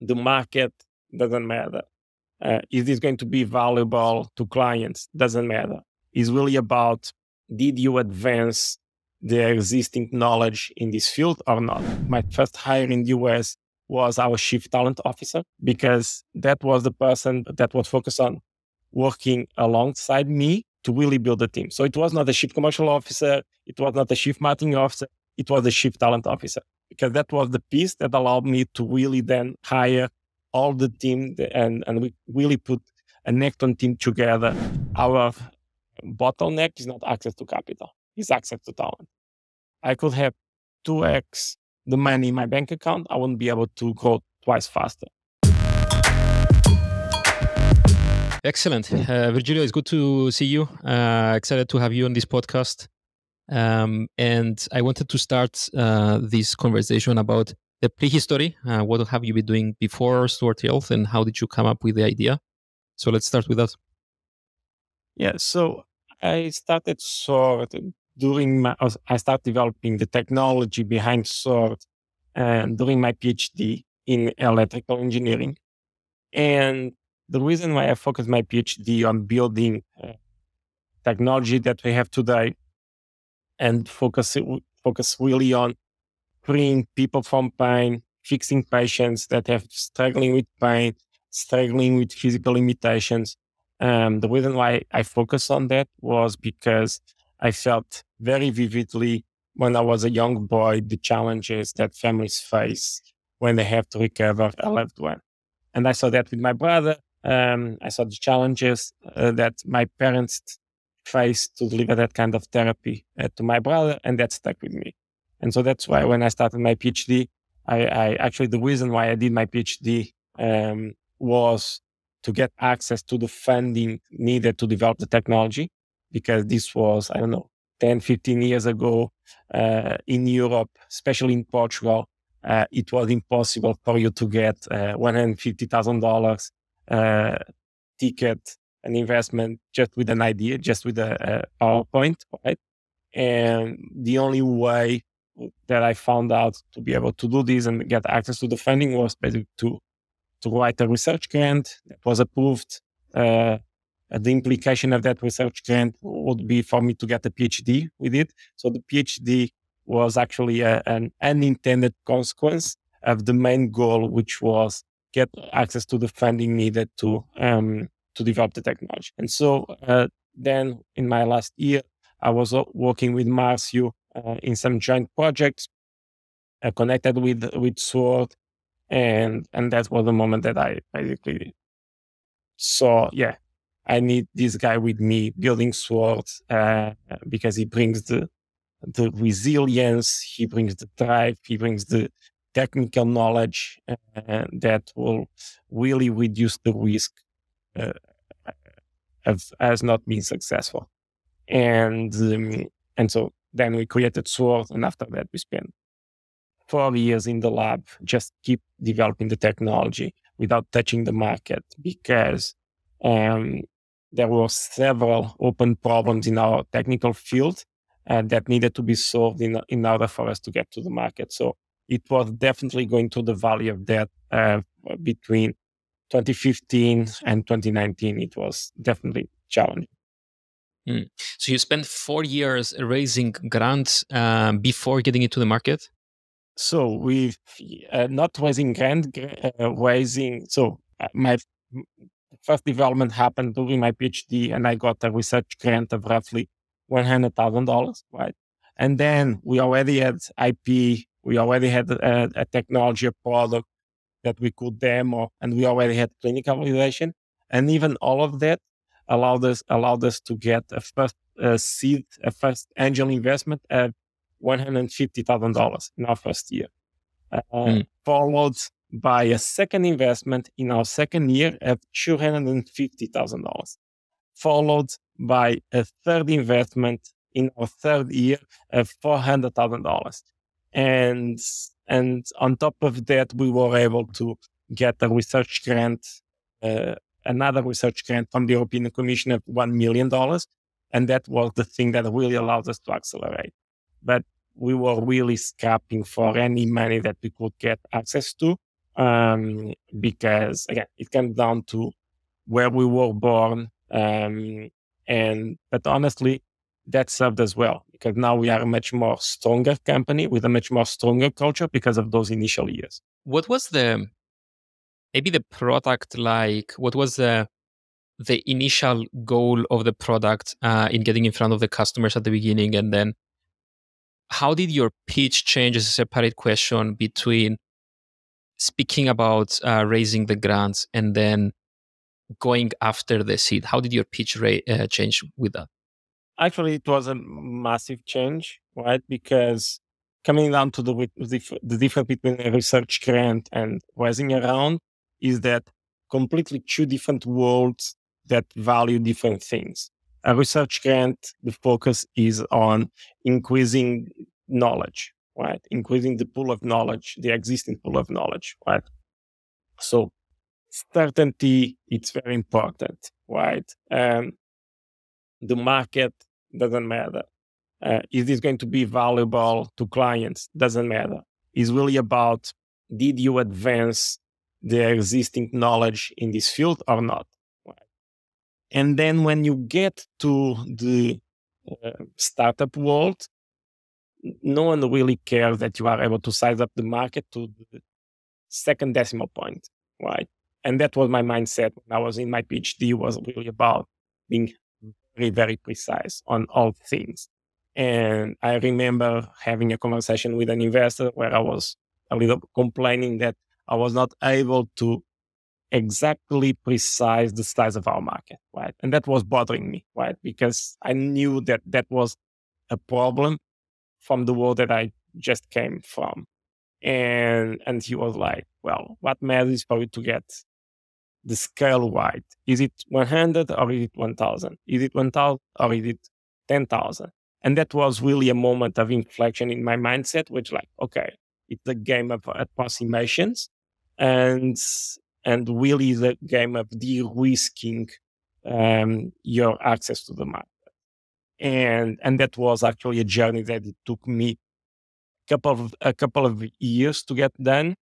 The market doesn't matter. Is this going to be valuable to clients? Doesn't matter. It's really about, did you advance the existing knowledge in this field or not? My first hire in the US was our chief talent officer, because that was the person that was focused on working alongside me to really build a team. So it was not the chief commercial officer, it was not the chief marketing officer, it was the chief talent officer, because that was the piece that allowed me to really then hire all the team, and we really put a neck-on team together. Our bottleneck is not access to capital, it's access to talent. I could have 2x the money in my bank account, I wouldn't be able to grow twice faster. Excellent. Virgilio, it's good to see you. Excited to have you on this podcast. And I wanted to start this conversation about the prehistory. What have you been doing before Stuart Health, and how did you come up with the idea? So let's start with that. Yeah, so I started Sword I started developing the technology behind Sword during my PhD in electrical engineering. And the reason why I focused my PhD on building technology that we have today, and focus really on freeing people from pain, fixing patients that have struggling with pain, struggling with physical limitations. The reason why I focused on that was because I felt very vividly when I was a young boy the challenges that families face when they have to recover a loved one. And I saw that with my brother. I saw the challenges that my parents faced to deliver that kind of therapy to my brother, and that stuck with me. And so that's why when I started my PhD, I actually, the reason why I did my PhD was to get access to the funding needed to develop the technology, because this was, 10, 15 years ago in Europe, especially in Portugal. It was impossible for you to get $150,000 ticket, an investment, just with an idea, just with a PowerPoint, right? And the only way that I found out to be able to do this and get access to the funding was basically to write a research grant that was approved. The implication of that research grant would be for me to get a PhD with it. So the PhD was actually an unintended consequence of the main goal, which was get access to the funding needed to develop the technology. And so then in my last year, I was working with Marcio in some joint projects, connected with Sword, and that was the moment that I basically saw, I need this guy with me building Sword, because he brings the resilience, he brings the drive, he brings the technical knowledge that will really reduce the risk of us not being successful. And so then we created Sword, and after that we spent 4 years in the lab, just keep developing the technology without touching the market, because there were several open problems in our technical field that needed to be solved in order for us to get to the market. So it was definitely going through the valley of death between 2015 and 2019. It was definitely challenging. So you spent 4 years raising grants before getting into the market? So we've not raising grant, my first development happened during my PhD, and I got a research grant of roughly $100,000, right? And then we already had IP, we already had a technology, a product that we could demo, and we already had clinical validation. And even all of that allowed us to get a first seed, a first angel investment at $150,000 in our first year, followed by a second investment in our second year of $250,000, followed by a third investment in our third year of $400,000. And on top of that, we were able to get a research grant, another research grant from the European Commission of $1 million. And that was the thing that really allowed us to accelerate. But we were really scrapping for any money that we could get access to, because again, it comes down to where we were born. But honestly, that served as well because now we are a much more stronger company with a much more stronger culture because of those initial years. What was maybe the product like? What was the initial goal of the product in getting in front of the customers at the beginning? And then how did your pitch change as a separate question between speaking about raising the grants and then going after the seed? How did your pitch change with that? Actually, it was a massive change, right? Because coming down to the difference between a research grant and raising a round is that completely two different worlds that value different things. A research grant, the focus is on increasing knowledge, right? Increasing the pool of knowledge, the existing pool of knowledge, right? So certainty, it's very important, right? The market doesn't matter. Is this going to be valuable to clients? Doesn't matter. It's really about, did you advance the existing knowledge in this field or not? Right. And then when you get to the startup world, no one really cares that you are able to size up the market to the second decimal point, right? And that was my mindset when I was in my PhD, was really about being very, very precise on all things. And I remember having a conversation with an investor where I was a little complaining that I was not able to exactly precise the size of our market, right? And that was bothering me, right? Because I knew that that was a problem from the world that I just came from. And he was like, well, what matters is for you to get the scale right. Is it 100 or is it 1,000? Is it 1,000 or is it 10,000? And that was really a moment of inflection in my mindset, which like, okay, it's a game of approximations and really is a game of de-risking your access to the market. And that was actually a journey that it took me a couple of years to get done.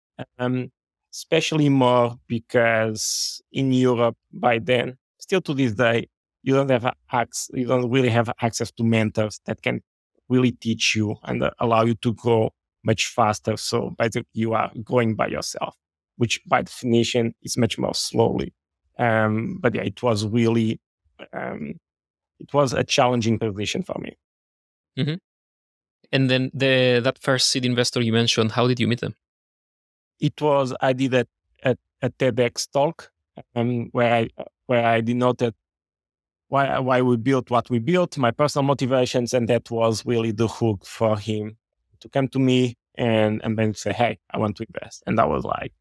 Especially more because in Europe by then, still to this day, you don't really have access to mentors that can really teach you and allow you to grow much faster. So basically, you are growing by yourself, which by definition is much more slowly. But yeah, it was really it was a challenging position for me. Mm-hmm. And then that first seed investor you mentioned, how did you meet them? I did a TEDx talk where I denoted why we built what we built, my personal motivations, and that was really the hook for him to come to me and then say, hey, I want to invest. And I was like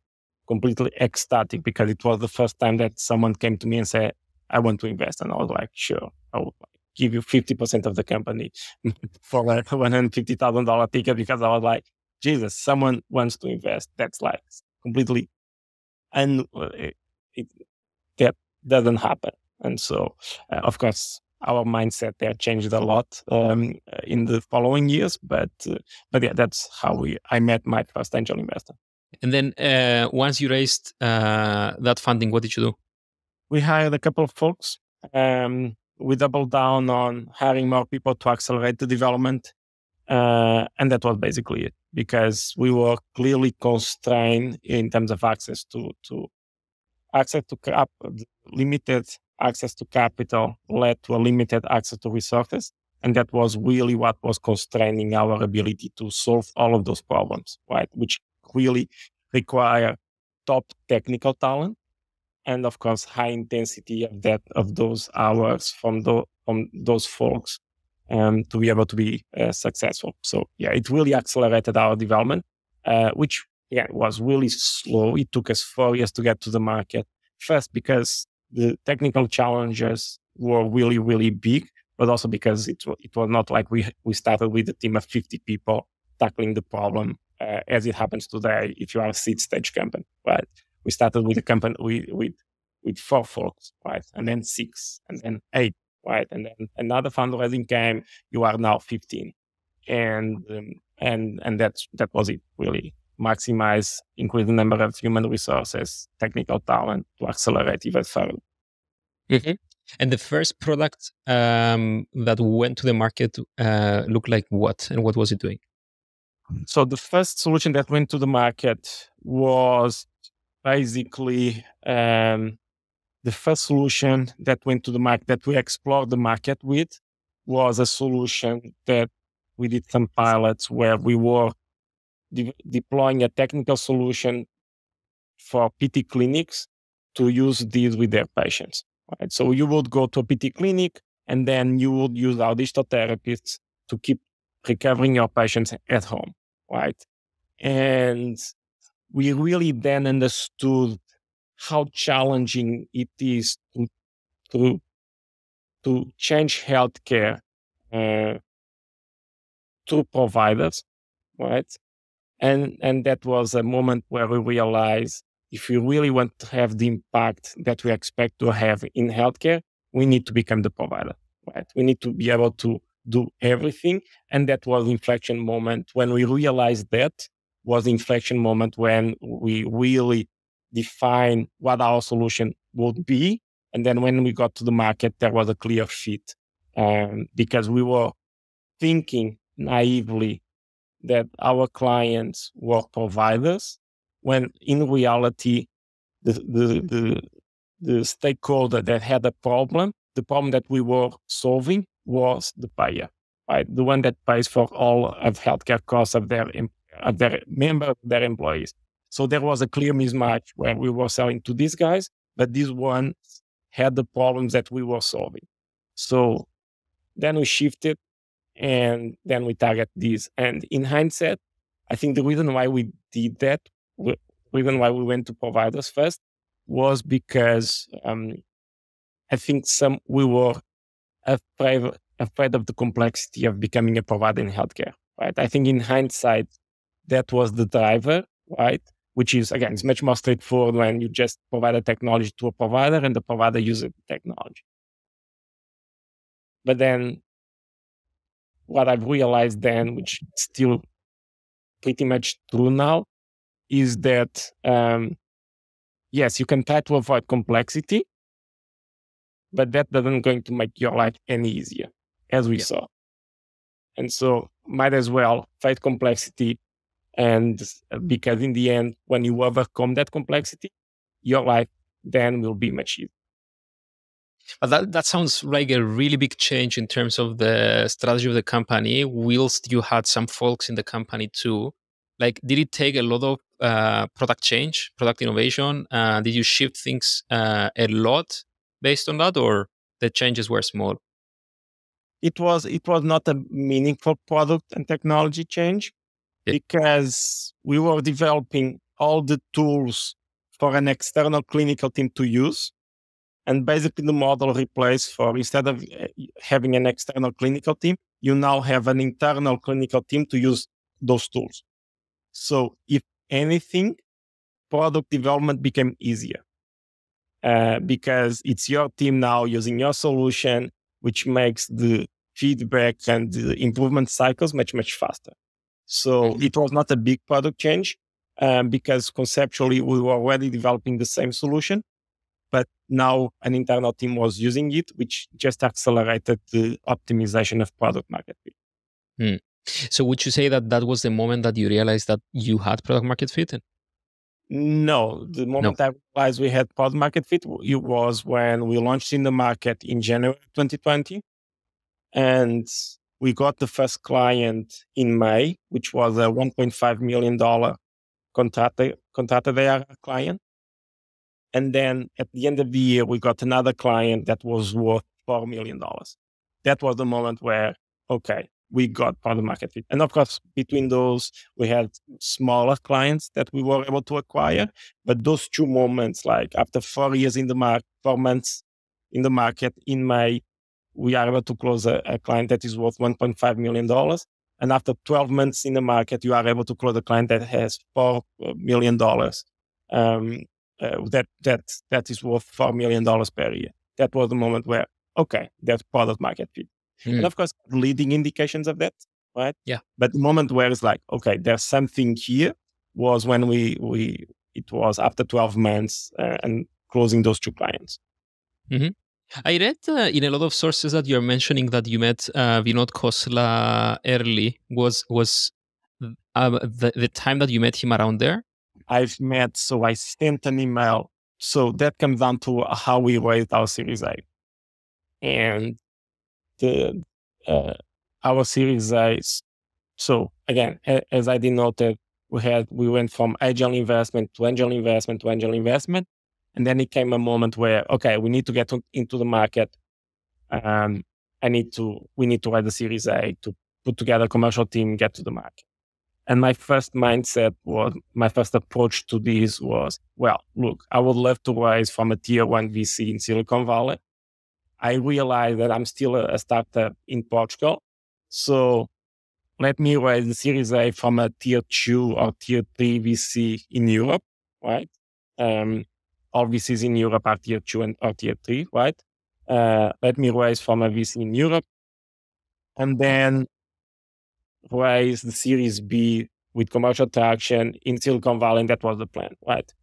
completely ecstatic because it was the first time that someone came to me and said, I want to invest. And I was like, sure, I will give you 50% of the company for like $150,000 ticket, because I was like, Jesus, someone wants to invest. That's like completely, and that doesn't happen. And so, of course, our mindset there changed a lot in the following years. But yeah, that's how I met my first angel investor. And then once you raised that funding, what did you do? We hired a couple of folks. We doubled down on hiring more people to accelerate the development. And that was basically it, because we were clearly constrained in terms of access to limited access to capital led to a limited access to resources. And that was really what was constraining our ability to solve all of those problems, right? Which really require top technical talent and, of course, high intensity of those hours from those folks to be able to be successful. So yeah, it really accelerated our development, which was really slow. It took us 4 years to get to the market. First, because the technical challenges were really, really big, but also because it was not like we started with a team of 50 people tackling the problem as it happens today if you are a seed stage company, right? We started with a company with 4 folks, right? And then 6, and then 8. Right, and then another fundraising came. You are now 15, and that was it. Really, maximize, increase the number of human resources, technical talent to accelerate even further. Mm-hmm. And the first product that went to the market looked like what? And what was it doing? So the first solution that went to the market was basically the first solution that went to the market that we explored the market with was a solution that we did some pilots where we were deploying a technical solution for PT clinics to use these with their patients. Right? So you would go to a PT clinic and then you would use our digital therapists to keep recovering your patients at home, right? And we really then understood how challenging it is to change healthcare to providers, right? And that was a moment where we realized if we really want to have the impact that we expect to have in healthcare, we need to become the provider, right? We need to be able to do everything. And that was the inflection moment when we realized that was the inflection moment when we really defined what our solution would be. And then when we got to the market, there was a clear fit because we were thinking naively that our clients were providers, when in reality, the stakeholder that had the problem that we were solving was the payer, right? The one that pays for all of healthcare costs of their members, their employees. So there was a clear mismatch where we were selling to these guys, but these ones had the problems that we were solving. So then we shifted and then we target these. And in hindsight, I think the reason why we did that, the reason why we went to providers first, was because I think we were afraid of the complexity of becoming a provider in healthcare, right? I think in hindsight, that was the driver, right? Which is, again, it's much more straightforward when you just provide a technology to a provider and the provider uses the technology. But then what I've realized then, which is still pretty much true now, is that, yes, you can try to avoid complexity, but that doesn't going to make your life any easier, as we saw. And so might as well fight complexity. And because in the end, when you overcome that complexity, your life then will be much easier. But that sounds like a really big change in terms of the strategy of the company, whilst you had some folks in the company too. Like, did it take a lot of product change, product innovation? Did you shift things a lot based on that, or the changes were small? It was not a meaningful product and technology change because we were developing all the tools for an external clinical team to use. And basically the model replaced for, instead of having an external clinical team, you now have an internal clinical team to use those tools. So if anything, product development became easier because it's your team now using your solution, which makes the feedback and the improvement cycles much, much faster. So it was not a big product change because conceptually we were already developing the same solution. But now an internal team was using it, which just accelerated the optimization of product market fit. So would you say that that was the moment that you realized that you had product market fit? No, the moment I realized we had product market fit, it was when we launched in the market in January 2020. And we got the first client in May, which was a $1.5 million contracted ARR client. And then at the end of the year, we got another client that was worth $4 million. That was the moment where, okay, we got product market fit. And of course, between those, we had smaller clients that we were able to acquire. But those two moments, like after 4 years in the market, 4 months in the market, in May, we are able to close a client that is worth $1.5 million. And after 12 months in the market, you are able to close a client that has $4 million. That is worth $4 million per year. That was the moment where, okay, that's product market fit. And of course, leading indications of that, right? Yeah. But the moment where it's like, okay, there's something here was when it was after 12 months and closing those 2 clients. Mm-hmm. I read in a lot of sources that you're mentioning that you met Vinod Khosla early. Was the time that you met him around there? I sent an email. So that comes down to how we raised our Series A. And the our Series A, so again, as I denoted, we went from angel investment to angel investment to angel investment. And then it came a moment where, okay, we need to get into the market. We need to raise the Series A to put together a commercial team, get to the market. And my first approach to this was, well, look, I would love to raise from a tier 1 VC in Silicon Valley. I realized that I'm still a startup in Portugal. So let me raise the Series A from a tier 2 or tier 3 VC in Europe, right? All VCs in Europe are tier 2 or tier 3, right? Let me raise from a VC in Europe and then raise the Series B with commercial traction in Silicon Valley. And that was the plan, right?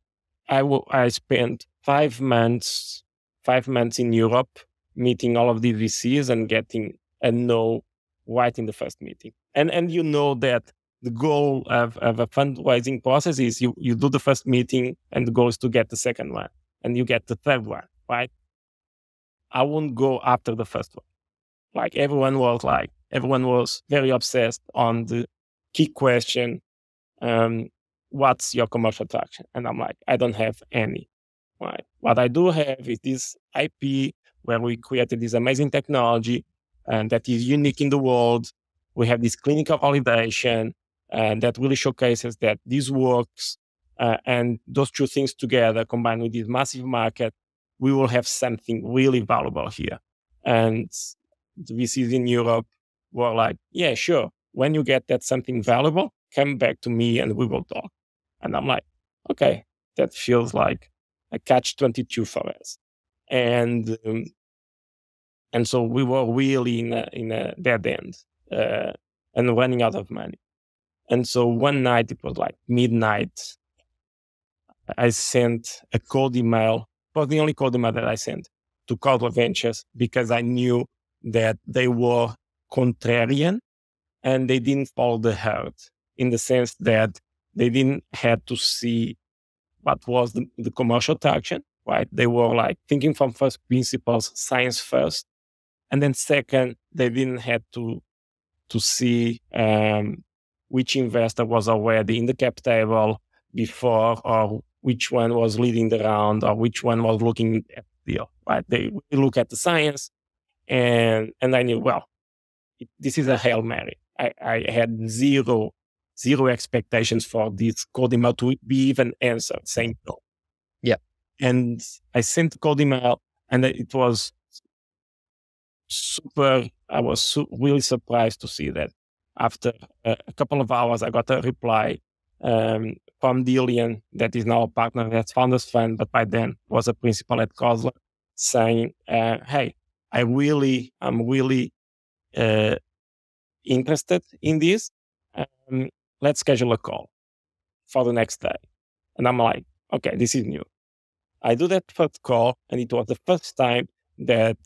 I spent 5 months in Europe meeting all of these VCs and getting a no right in the first meeting. And you know that the goal of a fundraising process is you do the first meeting and the goal is to get the second one and you get the third one, right? I won't go after the first one. Everyone was very obsessed on the key question, what's your commercial traction? And I'm like, I don't have any, right? What I do have is this IP where we created this amazing technology and that is unique in the world. We have this clinical validation that really showcases that this works. And those 2 things together, combined with this massive market, we will have something really valuable here. And the VCs in Europe were like, yeah, sure. When you get that something valuable, come back to me and we will talk. And I'm like, okay, that feels like a catch-22 for us. And so we were really in a dead end and running out of money. And so one night, it was like midnight, I sent a cold email. It was the only cold email that I sent to Khosla Ventures because I knew that they were contrarian and they didn't follow the herd in the sense that they didn't have to see what was the commercial traction, right? They were like thinking from first principles, science first. And then second, they didn't have to see which investor was already in the cap table before or which one was leading the round or which one was looking at the deal, right? They look at the science and I knew, well, this is a Hail Mary. I had zero expectations for this cold email to be even answered, saying no. Yeah. And I sent the cold email and it was I was really surprised to see that after a couple of hours, I got a reply from Dillian, that is now a partner at Founders Fund, but by then was a principal at Khosla, saying, hey, I'm really interested in this. Let's schedule a call for the next day. And I'm like, okay, this is new. I do that first call, and it was the first time that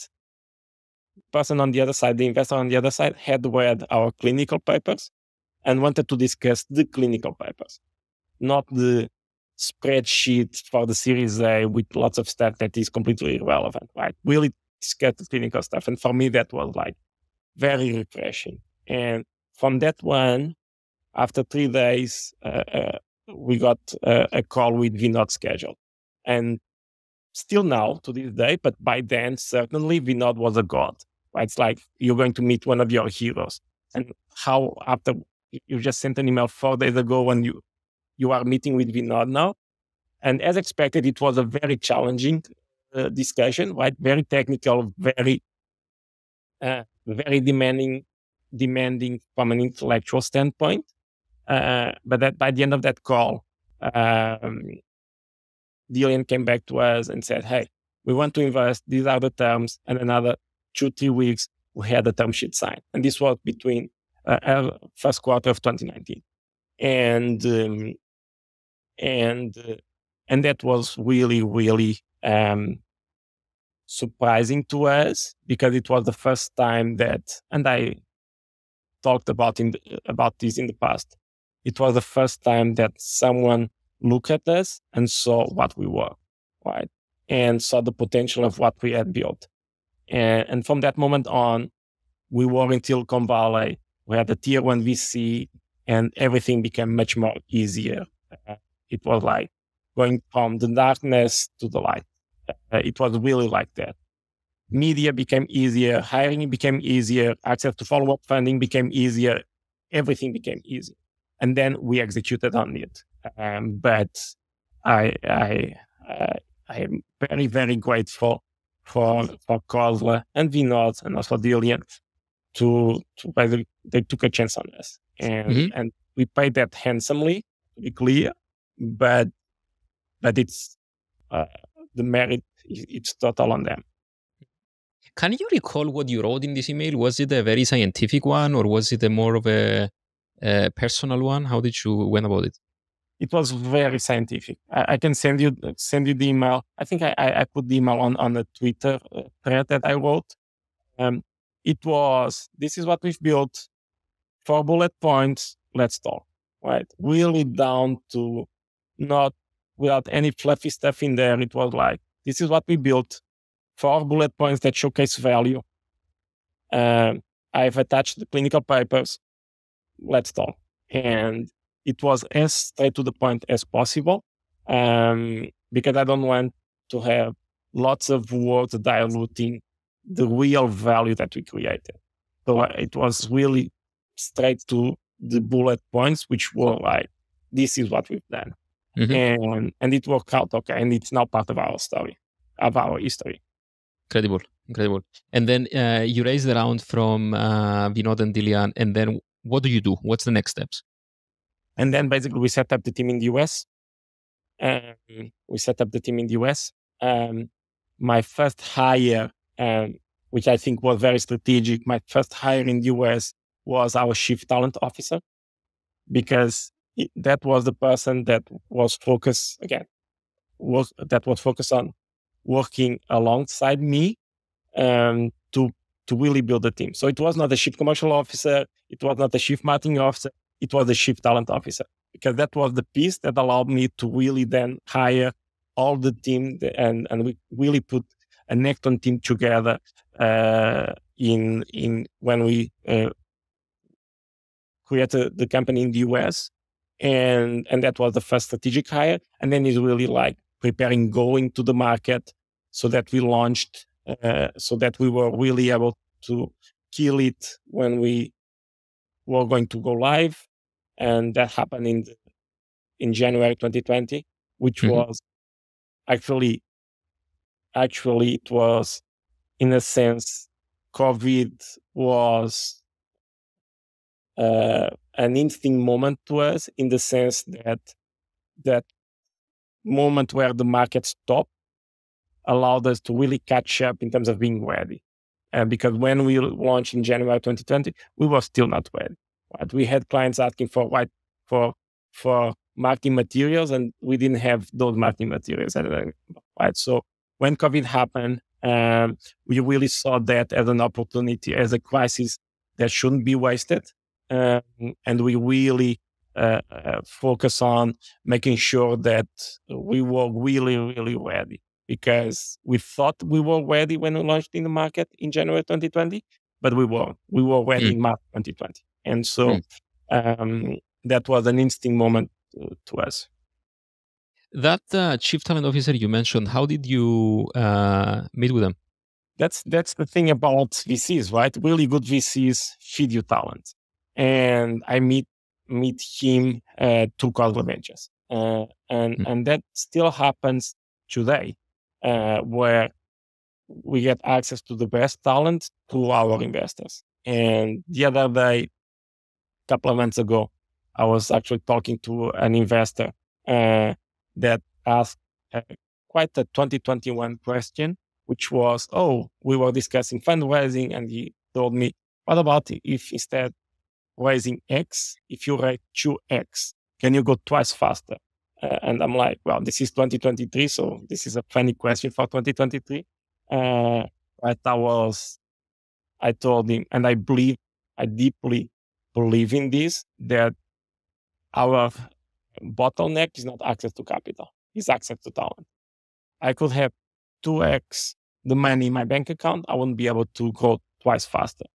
person on the other side, the investor on the other side, had read our clinical papers and wanted to discuss the clinical papers, not the spreadsheet for the Series A with lots of stuff that is completely irrelevant, right? Really discuss the clinical stuff. And for me, that was like very refreshing. And from that one, after 3 days, we got a call with Vinod scheduled. And still now to this day, but by then, certainly Vinod was a god. Right? It's like you're going to meet one of your heroes. And how after you just sent an email 4 days ago when you are meeting with Vinod now. And as expected, it was a very challenging discussion, right? Very technical, very demanding from an intellectual standpoint. But that by the end of that call, Dillian came back to us and said, hey, we want to invest. These are the terms. And another 2-3 weeks, we had the term sheet signed. And this was between first quarter of 2019. And and that was really, really surprising to us, because it was the first time that, and I talked about this in the past, it was the first time that someone looked at us and saw what we were, right, and saw the potential of what we had built. And from that moment on, we were in Silicon Valley. We had a tier one VC, and everything became much more easier. It was like going from the darkness to the light. It was really like that. Media became easier, hiring became easier, access to follow-up funding became easier, everything became easier. And then we executed on it. But I am very, very grateful for Khosla and Vinod and also Virgilio to whether they took a chance on us. And we paid that handsomely, to be clear, but it's the merit, it's total on them. Can you recall what you wrote in this email? Was it a very scientific one, or was it a more of a personal one? How did you went about it? It was very scientific. I can send you the email. I think I put the email on the Twitter thread that I wrote. It was, this is what we've built, 4 bullet points, let's talk, right? Really down to, not without any fluffy stuff in there. It was like, this is what we built, 4 bullet points that showcase value. I've attached the clinical papers, let's talk. And it was as straight to the point as possible, because I don't want to have lots of words diluting the real value that we created. So it was really straight to the bullet points, which were like, this is what we've done. And it worked out okay. And it's now part of our story, of our history. Incredible. And then you raised the round from Vinod and Dilian, and then what do you do? What's the next steps? And then basically we set up the team in the US. My first hire, which I think was very strategic, my first hire in the US was our chief talent officer, because that was the person that was focused, on working alongside me to really build the team. So it was not a chief commercial officer, it was not a chief marketing officer, it was the chief talent officer, because that was the piece that allowed me to really then hire all the team, and we really put a Necton team together in when we created the company in the US, and that was the first strategic hire. And then it's really like preparing going to the market, so that we launched, so that we were really able to kill it when we were going to go live. And that happened in January 2020, which was actually it was, in a sense, COVID was an interesting moment to us, in the sense that moment where the market stopped allowed us to really catch up in terms of being ready. Because when we launched in January 2020, we were still not ready. Right? We had clients asking for marketing materials, and we didn't have those marketing materials. Right? So when COVID happened, we really saw that as an opportunity, as a crisis that shouldn't be wasted. And we really focus on making sure that we were really, really ready, because we thought we were ready when we launched in the market in January 2020, but we were ready in March 2020. And so that was an interesting moment to us. That chief talent officer you mentioned, how did you meet with them? That's the thing about VCs, right? Really good VCs feed you talent. And I meet him through Khosla Ventures. And that still happens today, where we get access to the best talent through our investors. And the other day, a couple of months ago, I was actually talking to an investor that asked quite a 2021 question, which was, we were discussing fundraising, and he told me, what about if instead raising X, if you raise 2X, can you go twice faster? And I'm like, well, this is 2023, so this is a funny question for 2023. But I told him, and I deeply believe in this, that our bottleneck is not access to capital, it's access to talent. I could have 2x the money in my bank account, I wouldn't be able to grow twice faster.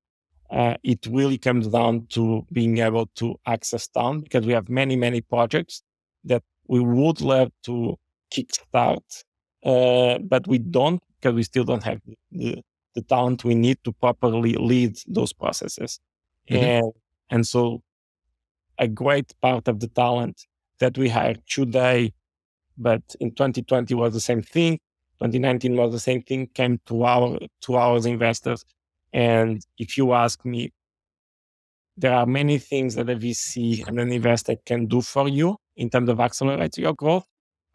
It really comes down to being able to access talent, because we have many, many projects that we would love to kickstart, but we don't, because we still don't have the talent we need to properly lead those processes. Mhm. And so a great part of the talent that we hired today, but in 2020 was the same thing, 2019 was the same thing, came to our investors. And if you ask me, there are many things that a VC and an investor can do for you in terms of accelerating your growth.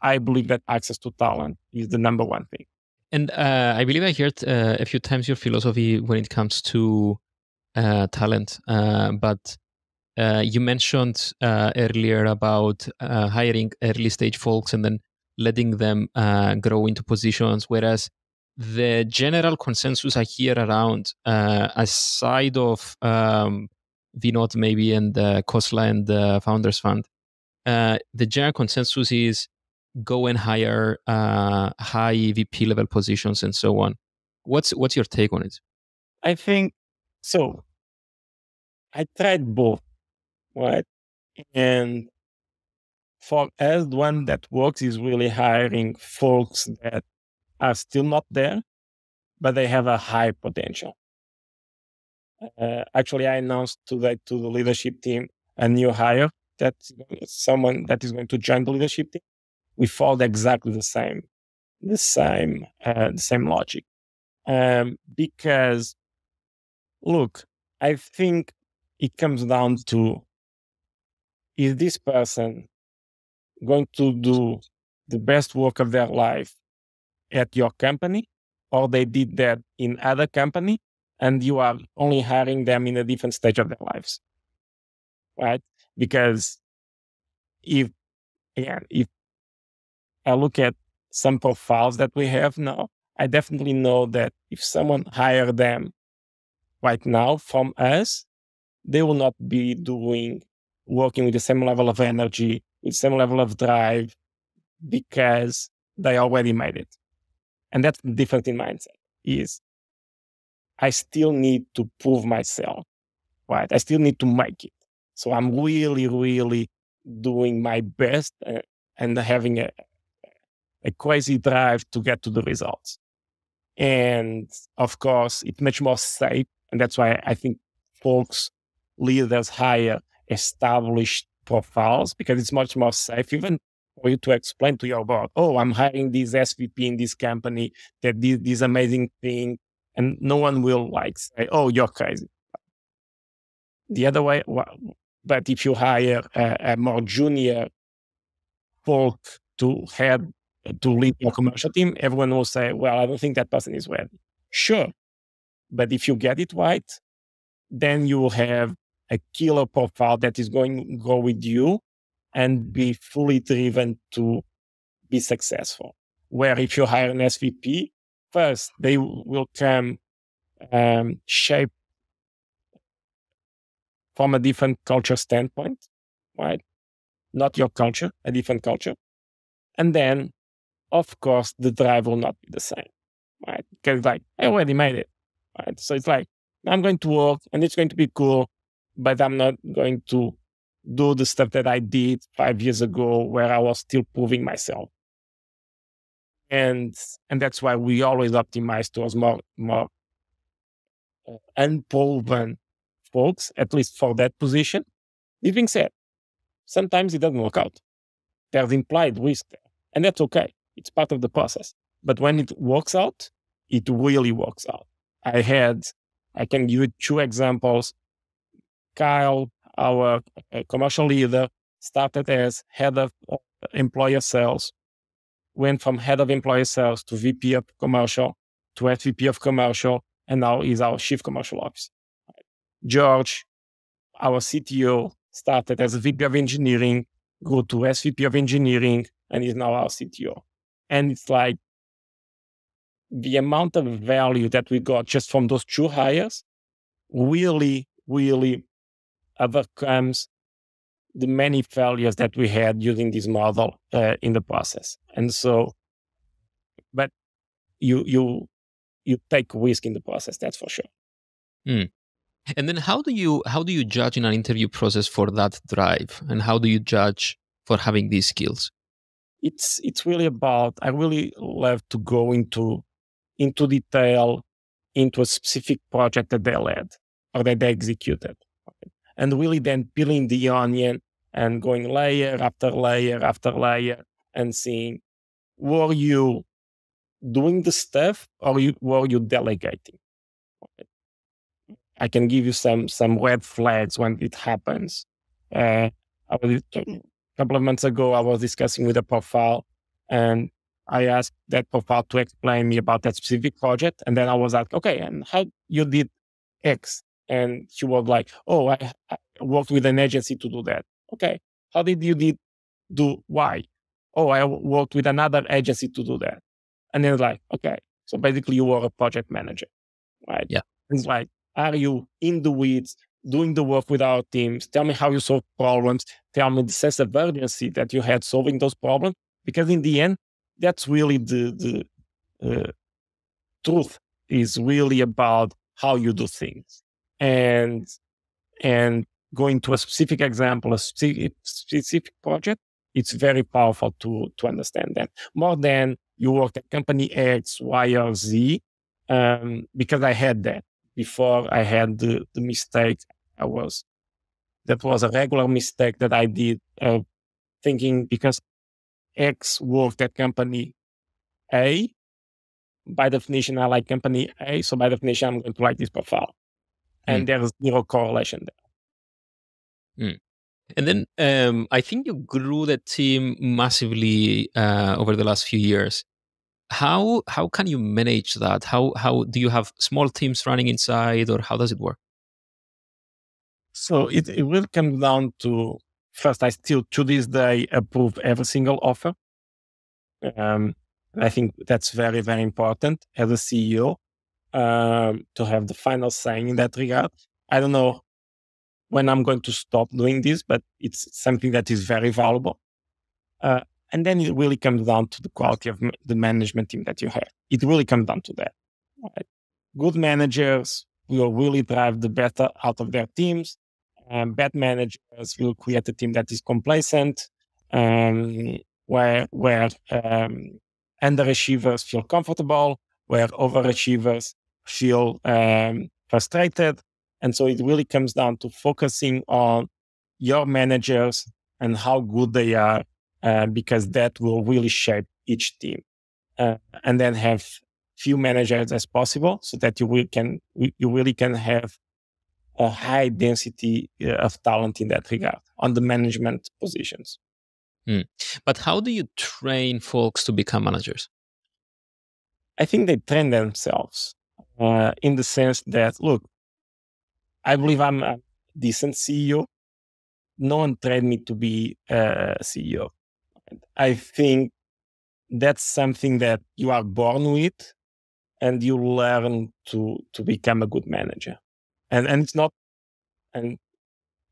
I believe that access to talent is the number one thing. And I believe I heard a few times your philosophy when it comes to talent, but you mentioned earlier about hiring early stage folks and then letting them grow into positions, whereas the general consensus I hear around, aside of Vinod maybe and Khosla and the Founders Fund, the general consensus is go and hire high VP level positions and so on. What's your take on it? I think so. I tried both, right? And for us, the one that works is really hiring folks that are still not there, but they have a high potential. Actually, I announced today to the leadership team a new hire, that someone that is going to join the leadership team. We followed exactly the same logic. Because look, I think it comes down to, is this person going to do the best work of their life at your company, or they did that in other company and you are only hiring them in a different stage of their lives, right? Because if I look at some profiles that we have now, I definitely know that if someone hire them right now from us, they will not be working with the same level of energy, with the same level of drive, because they already made it. And that's the difference in mindset, is I still need to prove myself, right? I still need to make it. So I'm really, really doing my best, and having a crazy drive to get to the results. And of course, it's much more safe. And that's why I think leaders hire established profiles, because it's much more safe, even for you to explain to your board, oh, I'm hiring this SVP in this company that did this amazing thing. And no one will say, oh, you're crazy. The other way, but if you hire a more junior folk to lead your commercial team, everyone will say, well, I don't think that person is ready. Sure. But if you get it right, then you will have a killer profile that is going to go with you and be fully driven to be successful. Where if you hire an SVP, first, they will come shaped from a different culture standpoint, right? Not your culture, a different culture. And then, of course, the drive will not be the same, right? Because I already made it, right? So it's I'm going to work and it's going to be cool, but I'm not going to do the stuff that I did 5 years ago where I was still proving myself. And that's why we always optimize towards more unproven folks, at least for that position. This being said, sometimes it doesn't work out. There's implied risk there, and that's okay. It's part of the process. But when it works out, it really works out. I can give you 2 examples. Kyle, our commercial leader, started as head of employer sales, went from head of employer sales to VP of commercial to SVP of commercial, and now is our chief commercial officer. George, our CTO, started as a VP of engineering, grew to SVP of engineering, and is now our CTO. And it's like the amount of value that we got just from those 2 hires really, really overcomes the many failures that we had using this model in the process. And so, but you take risk in the process, that's for sure. Mm. And then how do you judge in an interview process for that drive, and how do you judge for having these skills? It's really about, I really love to go into detail into a specific project that they led or that they executed, and really then peeling the onion and going layer after layer after layer and seeing, were you doing the stuff or were you delegating? I can give you some red flags when it happens. A couple of months ago, I was discussing with a profile, and I asked that profile to explain me about that specific project, and then I was like, okay, and how you did X? And she was like, oh, I worked with an agency to do that. Okay, how did you do Y? Oh, I worked with another agency to do that. And then like, okay, so basically you were a project manager, right? Yeah. It's like, are you in the weeds, doing the work with our teams? Tell me how you solve problems. Tell me the sense of urgency that you had solving those problems. Because in the end, that's really the truth, is really about how you do things. And going to a specific example, a specific project, it's very powerful to understand that. More than you work at company X, Y, or Z, because I had that before. I had the mistake. That was a regular mistake that I did, thinking because X worked at company A, by definition, I like company A, so by definition, I'm going to like this profile. And there's zero correlation there. And then I think you grew the team massively over the last few years. How can you manage that? How do you have small teams running inside, or how does it work? So it will come down to, first, I still to this day approve every single offer. I think that's very, very important as a CEO, to have the final say in that regard. I don't know when I'm going to stop doing this, but it's something that is very valuable. And then it really comes down to the quality of the management team that you have. It really comes down to that. Right? Good managers will really drive the better out of their teams. Bad managers will create a team that is complacent, where underachievers feel comfortable, where overachievers feel frustrated. And so it really comes down to focusing on your managers and how good they are, because that will really shape each team. And then have few managers as possible, so that you really can have a high density of talent in that regard on the management positions. But how do you train folks to become managers? I think they train themselves, in the sense that, look, I believe I'm a decent CEO. No one trained me to be a CEO. I think that's something that you are born with, and you learn to become a good manager. And it's not, and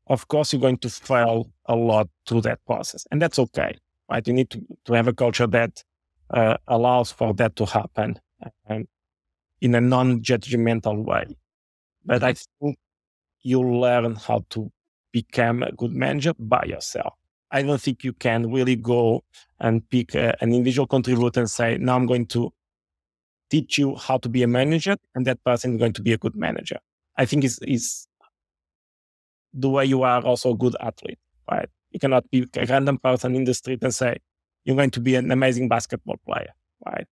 of course you're going to fail a lot through that process, and that's okay, right? You need to have a culture that allows for that to happen, in a non-judgmental way. But I think you learn how to become a good manager by yourself. I don't think you can really go and pick an individual contributor and say, now I'm going to teach you how to be a manager, and that person is going to be a good manager. I think is the way you are also a good athlete, right? You cannot be a random person in the street and say, you're going to be an amazing basketball player, right?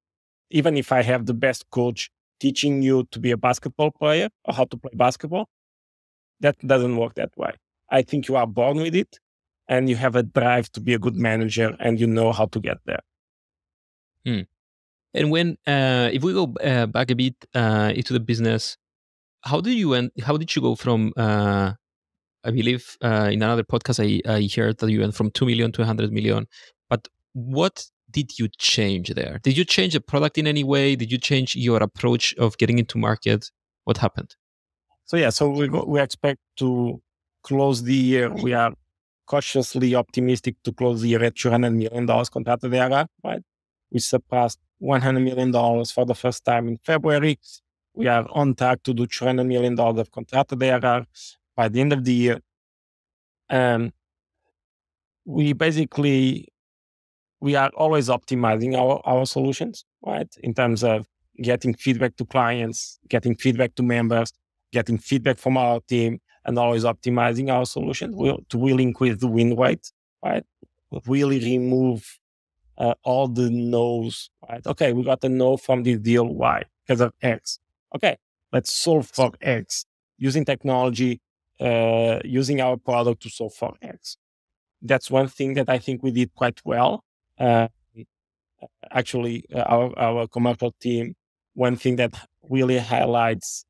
Even if I have the best coach teaching you to be a basketball player or how to play basketball, that doesn't work that way. I think you are born with it, and you have a drive to be a good manager, and you know how to get there. And when if we go back a bit into the business, how did you go from I believe in another podcast, I heard that you went from 2 million to 100 million. But what did you change there? Did you change the product in any way? Did you change your approach of getting into market? What happened? So we expect to close the year. We are cautiously optimistic to close the year at $200 million contracted ARR, right? We surpassed $100 million for the first time in February. We are on track to do $200 million of contracted ARR by the end of the year. We are always optimizing our solutions, right? In terms of getting feedback to clients, getting feedback to members, getting feedback from our team, and always optimizing our solutions to really increase the win rate, right? Really remove all the no's, right? Okay, we got a no from this deal. Why? Because of X. Okay, let's solve for X using technology, using our product to solve for X. That's one thing that I think we did quite well. Actually, our commercial team, one thing that really highlights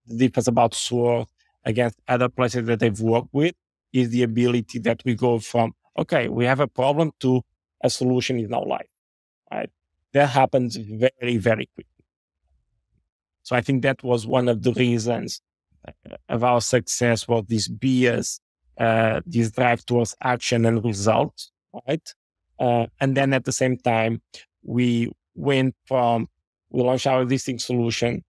the difference about SWORD against other places that they've worked with is the ability that we go from, okay, we have a problem to a solution is now live, right? That happens very, very quickly. So I think that was one of the reasons of our success was this BS, this drive towards action and results, right? And then at the same time, we launched our existing solution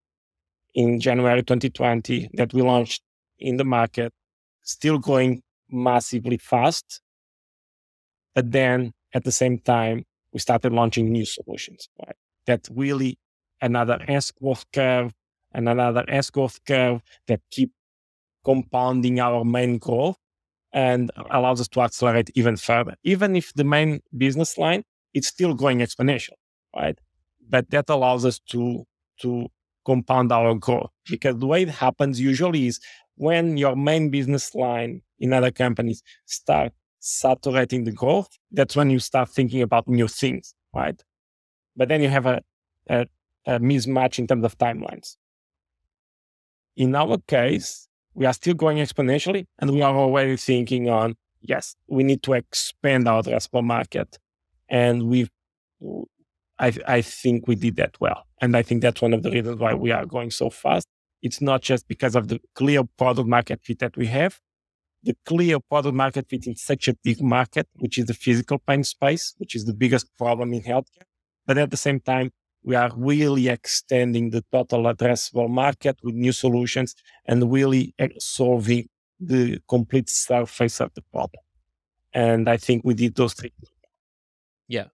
in January 2020 that we launched in the market, still growing massively fast. But then at the same time, we started launching new solutions, right? That really another S-growth curve and another S-growth curve that keep compounding our main growth and allows us to accelerate even further. Even if the main business line, it's still growing exponential, right? But that allows us to compound our growth, because the way it happens usually is when your main business line in other companies start saturating the growth, that's when you start thinking about new things, right? But then you have a mismatch in terms of timelines. In our case, we are still growing exponentially, and we are already thinking on, yes, we need to expand our addressable market. And I think we did that well. And I think that's one of the reasons why we are going so fast. It's not just because of the clear product market fit that we have, the clear product market fit in such a big market, which is the physical pain space, which is the biggest problem in healthcare. But at the same time, we are really extending the total addressable market with new solutions and really solving the complete surface of the problem. And I think we did those three. Yeah.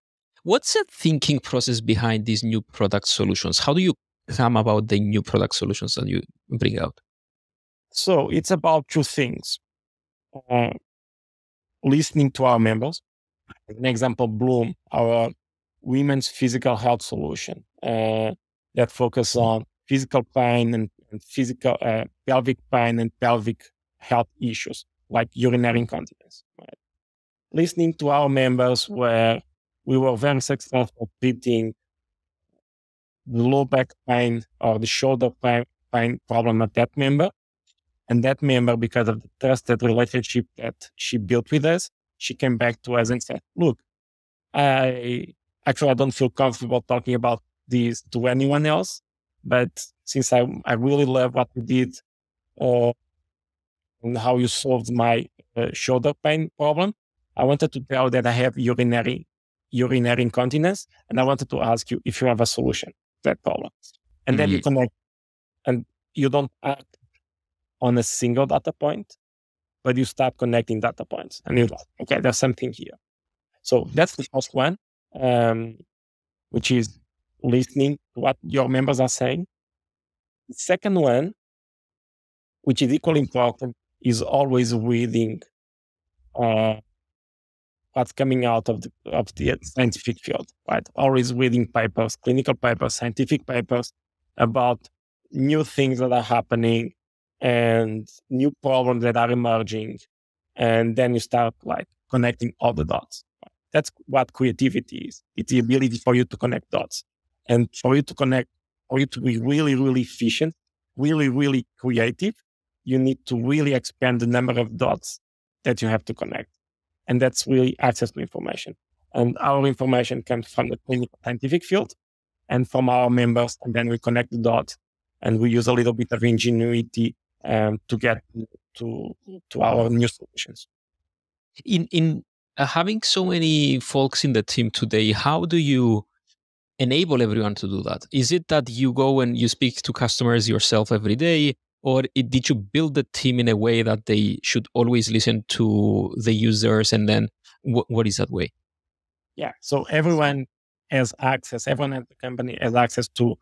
What's the thinking process behind these new product solutions? How do you come about the new product solutions that you bring out? So it's about two things. Listening to our members. An example, Bloom, our women's physical health solution that focus on physical pain and physical pelvic pain and pelvic health issues like urinary incontinence. Right? Listening to our members, where we were very successful treating the low back pain or the shoulder pain problem of that member. And that member, because of the trusted relationship that she built with us, she came back to us and said, look, I don't feel comfortable talking about this to anyone else. But since I really love what you did and how you solved my shoulder pain problem, I wanted to tell that I have urinary incontinence, and I wanted to ask you if you have a solution to that problem. And then you connect, and you don't act on a single data point, but you start connecting data points, and you're like, okay, there's something here. So that's the first one, which is listening to what your members are saying. The second one, which is equally important, is always reading what's coming out of the scientific field, right? Always reading papers, clinical papers, scientific papers about new things that are happening and new problems that are emerging. And then you start like connecting all the dots. That's what creativity is. It's the ability for you to connect dots. And for you to be really, really efficient, really, really creative, you need to really expand the number of dots that you have to connect. And that's really access to information. And our information comes from the clinical scientific field and from our members. And then we connect the dots and we use a little bit of ingenuity to get to our new solutions. In having so many folks in the team today, how do you enable everyone to do that? Is it that you go and you speak to customers yourself every day, or did you build the team in a way that they should always listen to the users? And then what is that way? Yeah, so everyone has access, everyone at the company has access to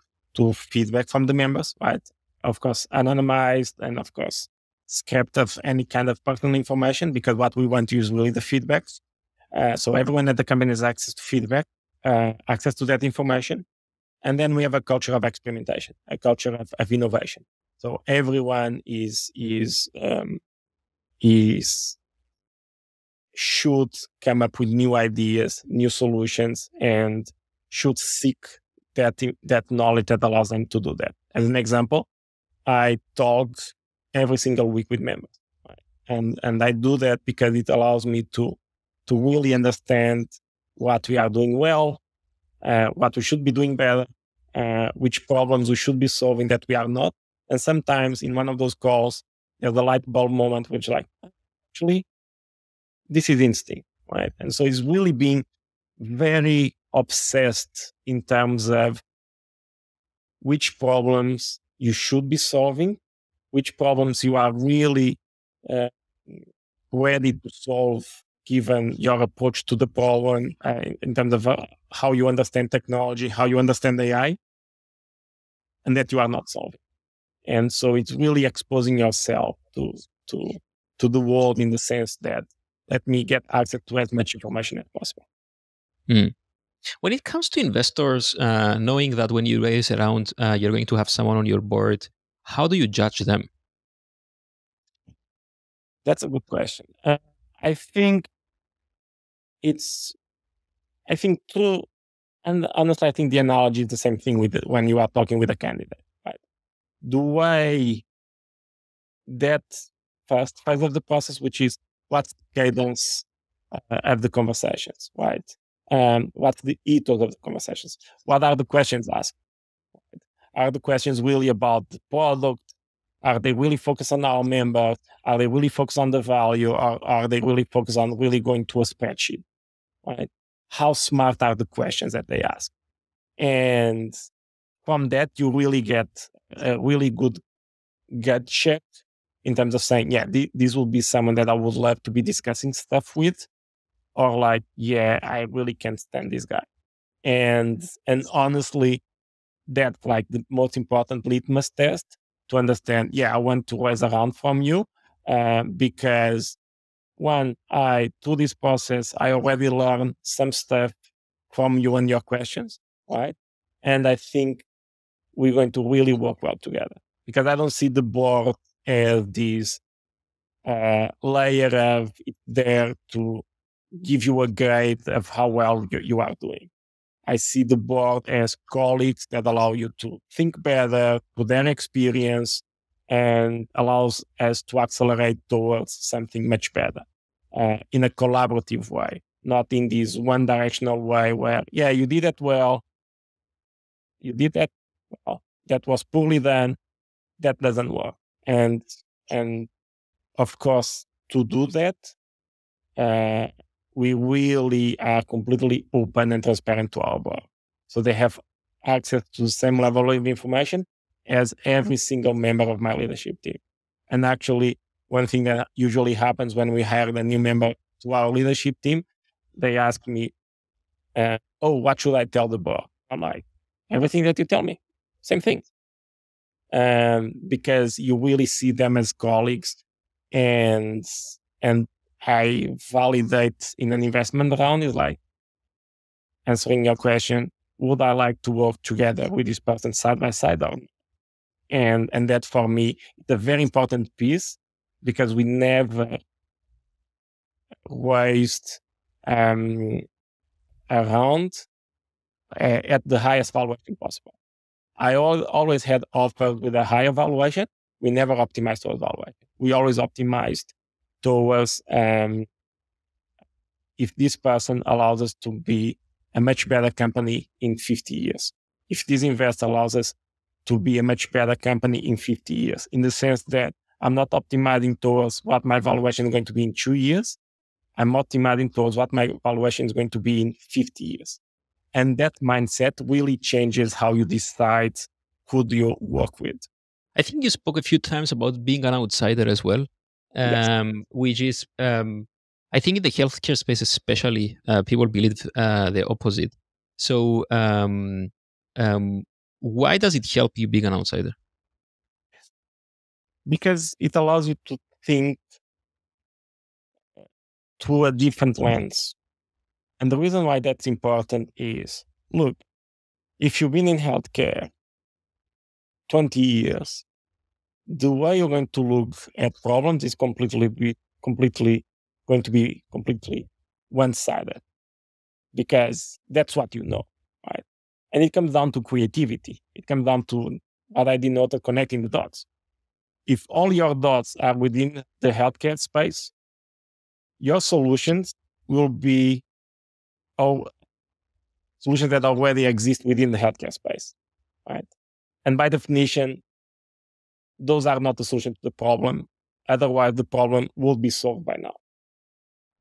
feedback from the members, right? Of course, anonymized and of course, scrapped of any kind of personal information, because what we want to use really the feedbacks. So everyone at the company has access to feedback, access to that information. And then we have a culture of experimentation, a culture of innovation. So everyone should come up with new ideas, new solutions, and should seek that knowledge that allows them to do that. As an example, I talk every single week with members, right? And I do that because it allows me to really understand what we are doing well, what we should be doing better, which problems we should be solving that we are not. And sometimes in one of those calls, there's a light bulb moment, which like, actually, this is instinct, right? And so it's really being very obsessed in terms of which problems you should be solving, which problems you are really ready to solve given your approach to the problem in terms of how you understand technology, how you understand AI, and that you are not solving. And so it's really exposing yourself to the world in the sense that let me get access to as much information as possible. When it comes to investors, knowing that when you raise a round, you're going to have someone on your board, how do you judge them? That's a good question. I think true, and honestly, I think the analogy is the same thing with when you are talking with a candidate, right? The way that first phase of the process, which is what's the cadence of the conversations, right? What's the ethos of the conversations? What are the questions asked? Right? Are the questions really about the product? Are they really focused on our members? Are they really focused on the value? Or are they really focused on really going to a spreadsheet? Right? How smart are the questions that they ask? And from that, you really get a really good gut check in terms of saying, yeah, this will be someone that I would love to be discussing stuff with, or like, yeah, I really can't stand this guy. And honestly, that's like the most important litmus test to understand, yeah, I want to raise a round from you because through this process, I already learned some stuff from you and your questions, right? And I think we're going to really work well together because I don't see the board as this layer of it there to give you a grade of how well you are doing. I see the board as colleagues that allow you to think better, to their experience, and allows us to accelerate towards something much better in a collaborative way, not in this one-directional way where, yeah, you did that well, you did that well, that was poorly done, that doesn't work. And of course, to do that, we really are completely open and transparent to our board. So they have access to the same level of information as every single member of my leadership team. And actually, one thing that usually happens when we hire a new member to our leadership team, they ask me, what should I tell the board? I'm like, everything that you tell me, same thing. Because you really see them as colleagues and I validate in an investment round is like answering your question, would I like to work together with this person side by side? And that for me, is a very important piece because we never waste around at the highest valuation possible. I always had offers with a higher valuation, we never optimized towards valuation. We always optimized towards if this person allows us to be a much better company in 50 years. If this investor allows us to be a much better company in 50 years, in the sense that I'm not optimizing towards what my valuation is going to be in 2 years. I'm optimizing towards what my valuation is going to be in 50 years. And that mindset really changes how you decide who do you work with. I think you spoke a few times about being an outsider as well, Yes. which is, I think in the healthcare space especially, people believe the opposite. So why does it help you being an outsider? Because it allows you to think through a different lens. And the reason why that's important is, look, if you've been in healthcare 20 years, the way you're going to look at problems is completely going to be completely one-sided, because that's what you know, right? And it comes down to creativity. It comes down to what I denoted connecting the dots. If all your dots are within the healthcare space, your solutions will be all solutions that already exist within the healthcare space, right? And by definition, those are not the solution to the problem. Otherwise, the problem will be solved by now.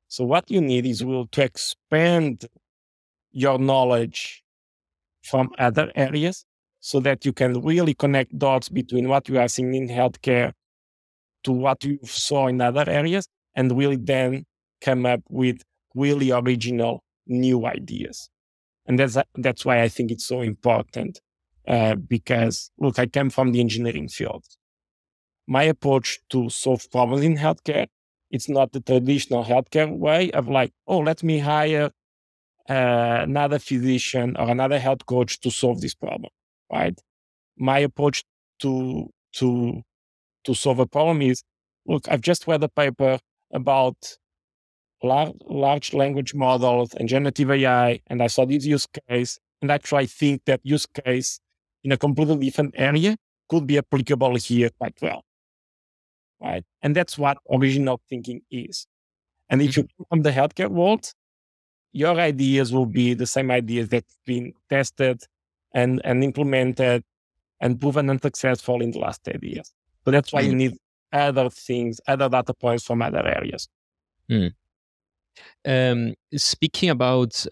So what you need is to expand your knowledge from other areas so that you can really connect dots between what you are seeing in healthcare to what you saw in other areas, and really then come up with really original new ideas. And that's why I think it's so important, because, look, I come from the engineering field. My approach to solve problems in healthcare, it's not the traditional healthcare way of like, oh, let me hire another physician or another health coach to solve this problem, right? My approach to solve a problem is, look, I've just read a paper about large language models and generative AI, and I saw this use case, and actually I think that use case in a completely different area could be applicable here quite well, right? And that's what original thinking is. And if you come from the healthcare world, your ideas will be the same ideas that's been tested and implemented and proven unsuccessful in the last 10 years. So that's why you need other things, other data points from other areas. Speaking about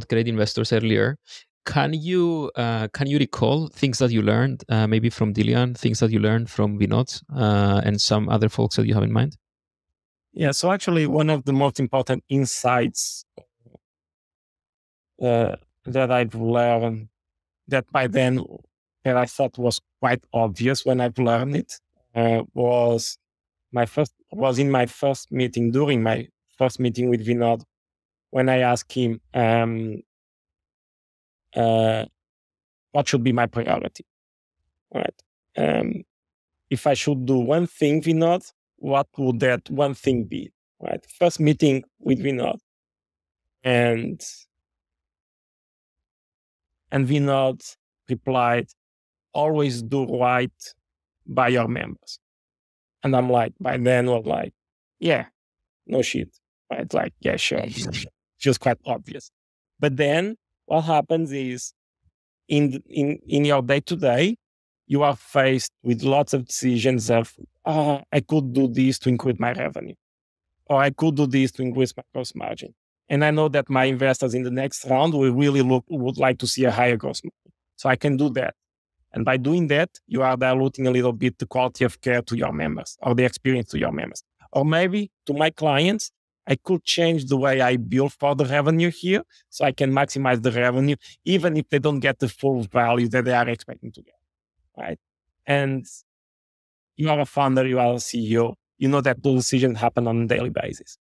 great investors earlier, can you recall things that you learned maybe from Dilian, things that you learned from Vinod, and some other folks that you have in mind? Yeah, so actually one of the most important insights that I've learned, that by then that I thought was quite obvious when I've learned it, was in my first meeting, during my first meeting with Vinod, when I asked him what should be my priority, right? If I should do one thing, Vinod, what would that one thing be, right? First meeting with Vinod. And Vinod replied, always do right by your members. And I'm like, by then was like, yeah, no shit. Right? Like, yeah, sure. Just quite obvious. But then what happens is in your day to day, you are faced with lots of decisions of, I could do this to increase my revenue, or I could do this to increase my gross margin. And I know that my investors in the next round would like to see a higher gross margin. So I can do that. And by doing that, you are diluting a little bit the quality of care to your members, or the experience to your members. Or maybe to my clients, I could change the way I bill for the revenue here so I can maximize the revenue, even if they don't get the full value that they are expecting to get, right? And you are a founder, you are a CEO, you know that those decisions happen on a daily basis.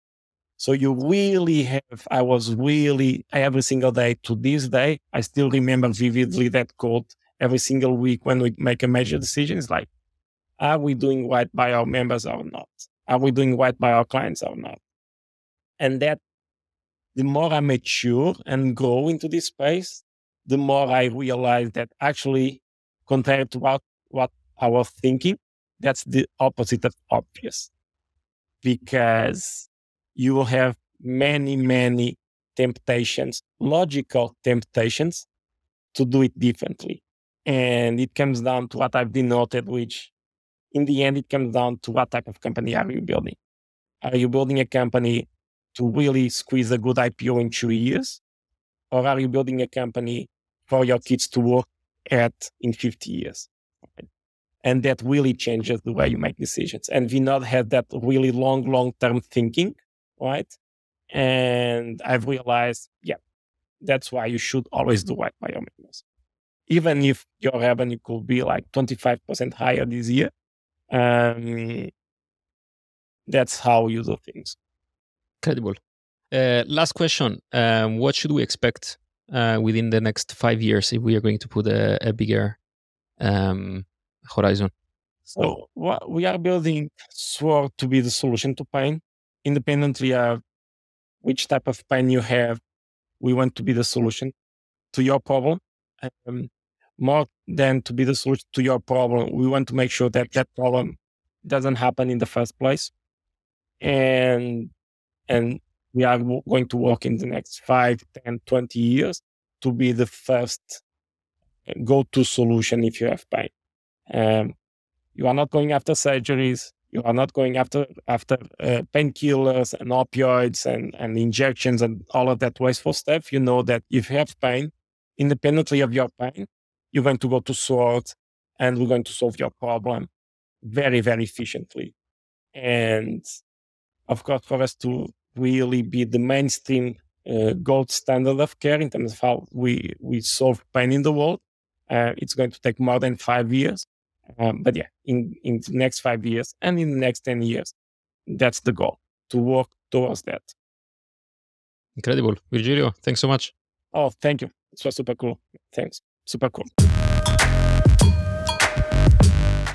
So you really have, every single day to this day, I still remember vividly that quote every single week when we make a major decision. It's like, are we doing right by our members or not? Are we doing right by our clients or not? And that the more I mature and grow into this space, the more I realize that actually, compared to what I was thinking, that's the opposite of obvious, because you will have many, many temptations, logical temptations, to do it differently. And it comes down to what I've denoted, which in the end, it comes down to what type of company are you building? Are you building a company to really squeeze a good IPO in 2 years? Or are you building a company for your kids to work at in 50 years? Right? And that really changes the way you make decisions. And Vinod had that really long-term thinking, right? And I've realized, yeah, that's why you should always do right by your members. Even if your revenue could be like 25% higher this year, that's how you do things. Incredible. Last question. What should we expect within the next 5 years if we are going to put a bigger horizon? So we are building Sword to be the solution to pain. Independently of which type of pain you have, we want to be the solution to your problem. More than to be the solution to your problem, we want to make sure that that problem doesn't happen in the first place. And we are going to work in the next 5, 10, 20 years to be the first go-to solution if you have pain. You are not going after surgeries. You are not going after painkillers and opioids and injections and all of that wasteful stuff. You know that if you have pain, independently of your pain, you're going to go to Sword and we're going to solve your problem very, very efficiently. And of course, for us to really be the mainstream gold standard of care in terms of how we solve pain in the world, it's going to take more than 5 years. But yeah, in the next 5 years and in the next 10 years, that's the goal, to work towards that. Incredible. Virgilio, thanks so much. Oh, thank you. It was super cool. Thanks. Super cool.